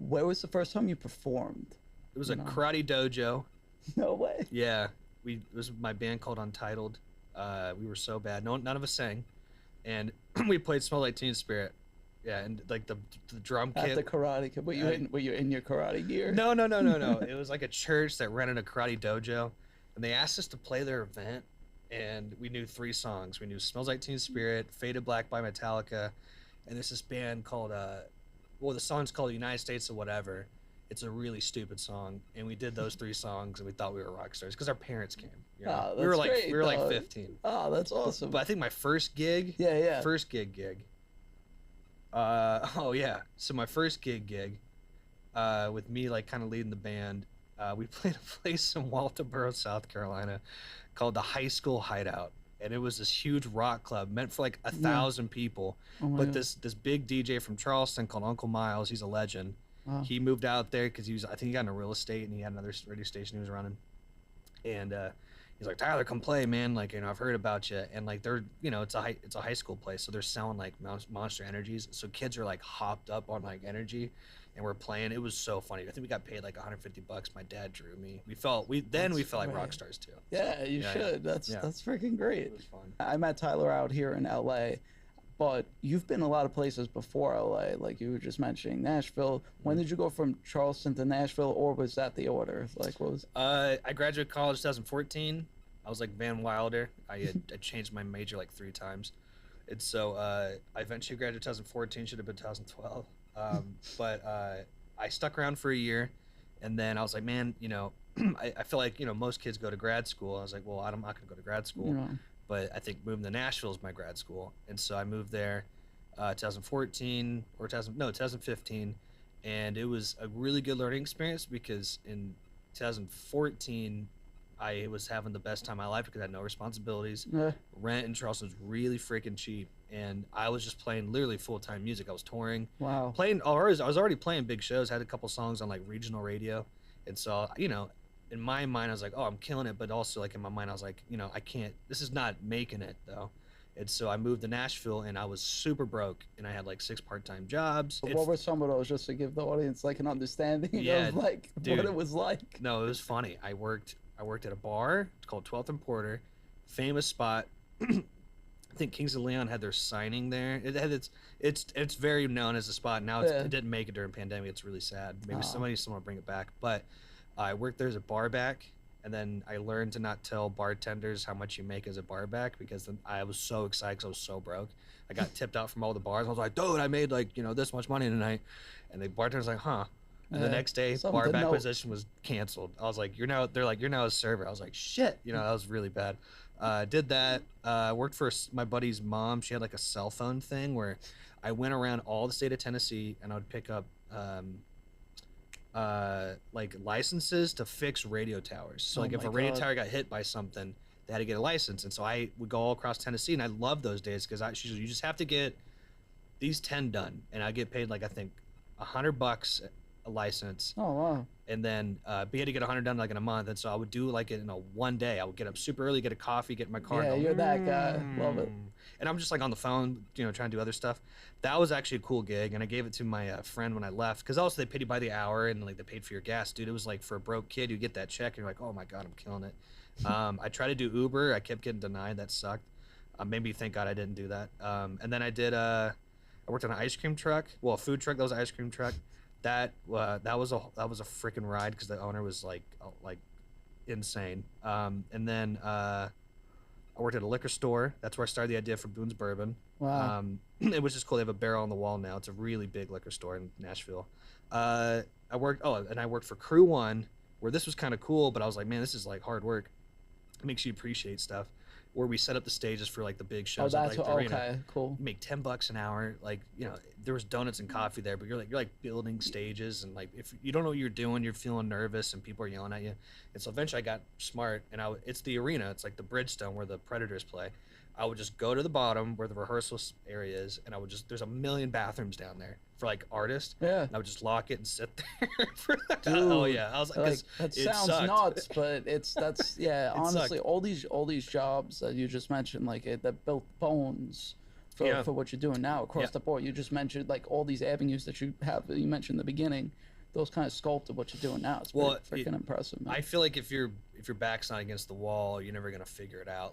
Where was the first time you performed? It was You a know? karate dojo. No way. Yeah, it was my band called Untitled. We were so bad. None of us sang, and we played "Smell Like Teen Spirit." Yeah, and like the drum At kit. the karate, were you I, in your karate gear? no, no, no, no, no. It was like a church that rented a karate dojo, and they asked us to play their event, and we knew three songs. We knew "Smells Like Teen Spirit," "Faded Black" by Metallica, and there's this band called well, the song's called "United States" or whatever. It's a really stupid song, and we did those three songs, and we thought we were rock stars because our parents came. You know, Oh, we were that's like great, we were like dog. 15. Oh, that's awesome. But I think my first gig, Yeah, yeah. first gig. Oh yeah. So my first gig, with me like kind of leading the band, we played a place in Walterboro, South Carolina, called the High School Hideout, and it was this huge rock club meant for like a Yeah. thousand people. Oh my But God. this big DJ from Charleston called Uncle Miles, he's a legend. Wow. He moved out there because I think he got into real estate and he had another radio station he was running, and he's like, Tyler, come play, man. Like, I've heard about you, and like they're, it's a high school place, so they're selling like Monster Energies, so kids are like hopped up on like energy, and we're playing. It was so funny. I think we got paid like 150 bucks. My dad drew me. We felt That's like great. rock stars too. Yeah, you yeah, should. yeah. That's freaking great. It was fun. I met Tyler out here in LA, but you've been a lot of places before LA, like you were just mentioning Nashville. When did you go from Charleston to Nashville, or was that the order? Like, what was? I graduated college 2014. I was like Van Wilder. I changed my major like 3 times, and so I eventually graduated 2014. Should have been 2012. But I stuck around for a year, and then I was like, man, I feel like most kids go to grad school. I was like, well, I'm not gonna go to grad school, You know, but I think moving to Nashville is my grad school, and so I moved there, 2014 or 2015, and it was a really good learning experience because in 2014 I was having the best time of my life because I had no responsibilities. yeah. Rent in Charleston was really freaking cheap, and I was just playing literally full time music. I was touring, Wow. playing. I was already playing big shows. Had a couple songs on like regional radio, and so in my mind I was like, oh, I'm killing it. But also like in my mind I was like, I can't. This is not making it though. And so I moved to Nashville, and I was super broke, and I had like 6 part-time jobs. But what were some of those, just to give the audience like an understanding Yeah, of like dude. what it was like? No, it was funny. I worked at a bar. It's called 12th and Porter, famous spot. I think Kings of Leon had their signing there. It's very known as a spot now. Yeah. It didn't make it during pandemic. It's really sad. Maybe Aw. someone will bring it back. But I worked there as a bar back, and then I learned to not tell bartenders how much you make as a bar back because then I was so excited because I was so broke. I got tipped out from all the bars. I was like, dude, I made like this much money tonight, and the bartender's like, huh. And the Yeah, next day, something bar to back note. position was canceled. I was like, they're like, you're now a server. I was like, shit. That was really bad. Did that. Worked for my buddy's mom. She had like a cell phone thing where I went around all the state of Tennessee and I would pick up like licenses to fix radio towers. So Oh like if my a radio God. tower got hit by something, they had to get a license. And so I would go all across Tennessee, and I loved those days because she said, you just have to get these 10 done, and I get paid like I think $100 a license, Oh wow. and then we had to get 100 done like in a month, and so I would do like it in a one day. I would get up super early, get a coffee, get in my car. Yeah, and go, you're that guy. Love it. And I'm just like on the phone, trying to do other stuff. That was actually a cool gig, and I gave it to my friend when I left because also they paid you by the hour and like they paid for your gas, dude. It was like for a broke kid, you get that check and you're like, oh my god, I'm killing it. I tried to do Uber, I kept getting denied. That sucked. Maybe thank God I didn't do that. And then I did. I worked on an ice cream truck. Well, a food truck. That was an ice cream truck. That was a freaking ride because the owner was like insane. And then I worked at a liquor store. That's where I started the idea for Boone's Bourbon. Wow. It was just cool. They have a barrel on the wall now. It's a really big liquor store in Nashville. I worked for Crew One, where this was kind of cool, but I was like, man, this is like hard work. It makes you appreciate stuff. Where we set up the stages for like the big Oh, shows. at, that's like, the arena. okay. Cool. You make $10 an hour. Like, there was donuts and coffee there, but you're like building stages, and like if you don't know what you're doing, you're feeling nervous and people are yelling at you. And so eventually I got smart, and it's the arena. It's like the Bridgestone where the Predators play. I would just go to the bottom where the rehearsal area is, and there's a million bathrooms down there for like artists. Yeah. And I would just lock it and sit there for Dude, oh yeah. I was like, Like 'cause that it sounds sucked. nuts, but that's yeah. It Honestly, sucked. all these jobs that you just mentioned, like that built bones for Yeah. for what you're doing now across Yeah. the board. You just mentioned like all these avenues that you have. You mentioned in the beginning. those kind of sculpted what you're doing now. It's Well, freaking impressive, man. I feel like if your back's not against the wall, you're never gonna figure it out.